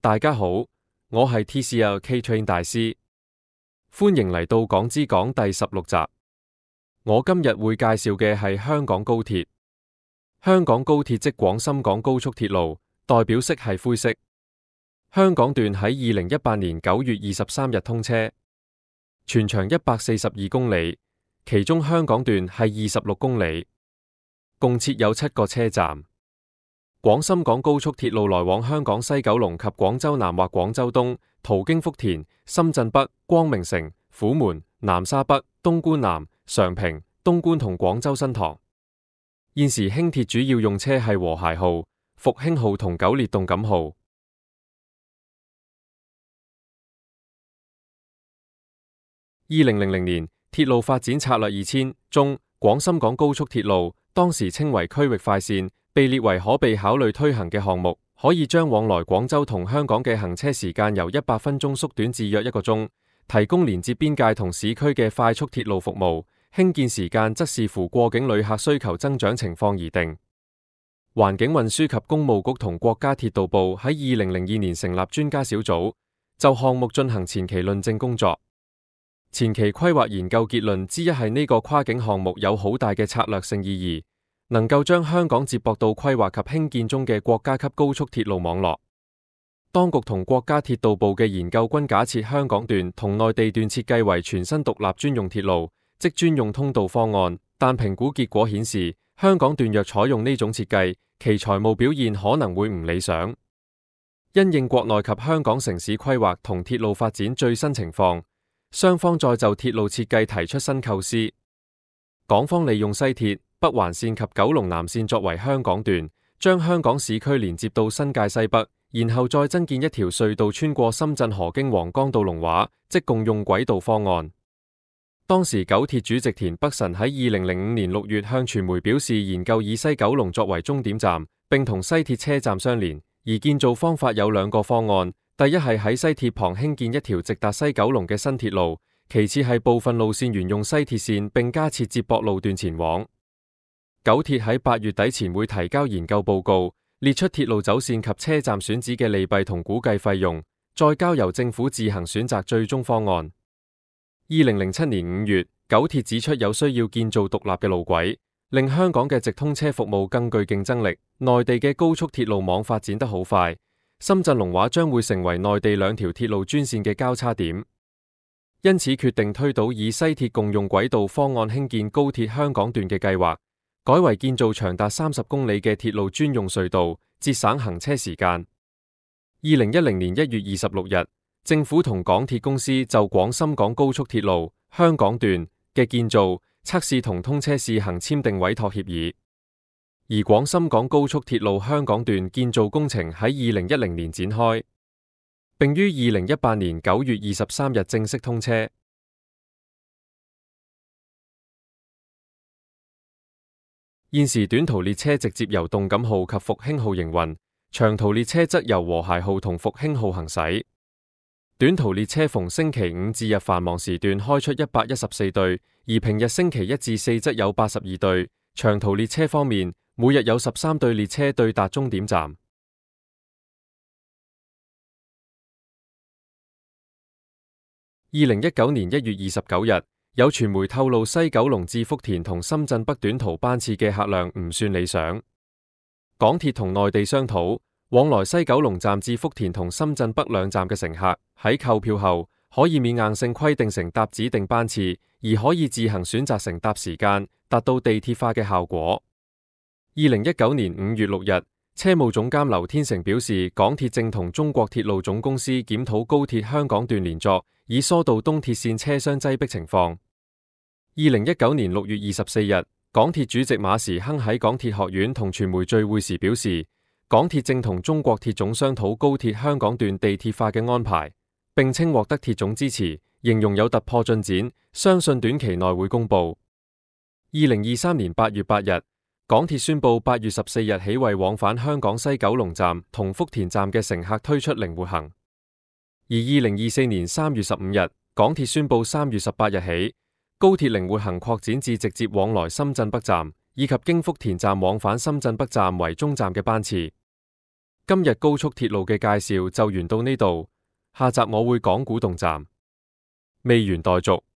大家好，我係 TCL K-Train 大師，歡迎嚟到港之港第16集。我今日會介紹嘅係香港高鐵。香港高鐵即廣深港高速鐵路，代表色係灰色。香港段喺2018年9月23日通車，全長142公里，其中香港段係26公里，共設有7個車站。廣深港高速鐵路來往香港西九龍及廣州南或廣州東，途經福田、深圳北、光明城、虎門、南沙北、東莞南、常平、東莞同廣州新塘。現時輕鐵主要用車係和諧號、復興號同九列動感號。2000年鐵路發展策略2000中，廣深港高速鐵路當時稱為區域快線，被列為可被考慮推行嘅項目，可以將往來廣州同香港嘅行車時間由100分鐘縮短至約1個鐘，提供連接邊界同市區嘅快速鐵路服務。興建時間則視乎過境旅客需求增長情況而定。環境運輸及工務局同國家鐵道部喺2002年成立專家小組，就項目進行前期論證工作。前期規劃研究結論之一係呢個跨境項目有好大嘅策略性意義，能夠將香港接駁到規劃及興建中嘅國家級高速鐵路網絡。當局同國家鐵道部嘅研究均假設香港段同內地段設計為全新獨立專用鐵路，即專用通道方案，但評估結果顯示，香港段若採用呢種設計，其財務表現可能會唔理想。因應國內及香港城市規劃同鐵路發展最新情況，雙方再就鐵路設計提出新構思。港方利用西鐵、北環線及九龍南線作為香港段，將香港市區連接到新界西北，然後再增建一條隧道穿過深圳河經皇崗到龍華，即共用軌道方案。當時九鐵主席田北辰喺2005年6月向傳媒表示，研究以西九龍作為終點站，並同西鐵車站相連，而建造方法有兩個方案。第一係喺西鐵旁興建一條直達西九龍嘅新鐵路，其次係部分路線沿用西鐵線並加設接駁路段前往。九鐵喺8月底前會提交研究報告，列出鐵路走線及車站選址嘅利弊同估計費用，再交由政府自行選擇最終方案。2007年5月，九鐵指出有需要建造獨立嘅路軌，令香港嘅直通車服務更具競爭力。內地嘅高速鐵路網發展得好快，深圳龍華將會成為內地兩條鐵路專線嘅交叉點，因此決定推倒以西鐵共用軌道方案興建高鐵香港段嘅計劃，改為建造長達30公里嘅鐵路專用隧道，節省行車時間。2010年1月26日，政府同港鐵公司就廣深港高速鐵路香港段嘅建造、測試同通車試行簽訂委託協議。而廣深港高速鐵路香港段建造工程喺2010年展開，並於2018年9月23日正式通車。現時短途列車直接由動感號及復興號營運，長途列車則由和諧號同復興號行駛。短途列車逢星期五至日繁忙時段開出114對，而平日星期1至4則有82對。長途列車方面，每日有13對列車對達終點站。2019年1月29日，有傳媒透露西九龍至福田同深圳北短途班次嘅客量唔算理想。港鐵同內地商討，往來西九龍站至福田同深圳北兩站嘅乘客喺購票後，可以免硬性規定乘搭指定班次，而可以自行選擇乘搭時間，達到地鐵化嘅效果。2019年5月6日，車務總監劉天成表示，港鐵正同中國鐵路總公司檢討高鐵香港段連作，以疏導東鐵線車廂擠迫情況。2019年6月24日，港鐵主席馬時亨喺港鐵學院同傳媒聚會時表示，港鐵正同中國鐵總商討高鐵香港段地鐵化嘅安排，並稱獲得鐵總支持，形容有突破進展，相信短期內會公布。2023年8月8日，港鐵宣布8月14日起為往返香港西九龍站同福田站嘅乘客推出靈活行。而2024年3月15日，港鐵宣布3月18日起，高鐵靈活行擴展至直接往來深圳北站，以及經福田站往返深圳北站為終站嘅班次。今日高速鐵路嘅介紹就完到呢度，下集我會講古洞站，未完待續。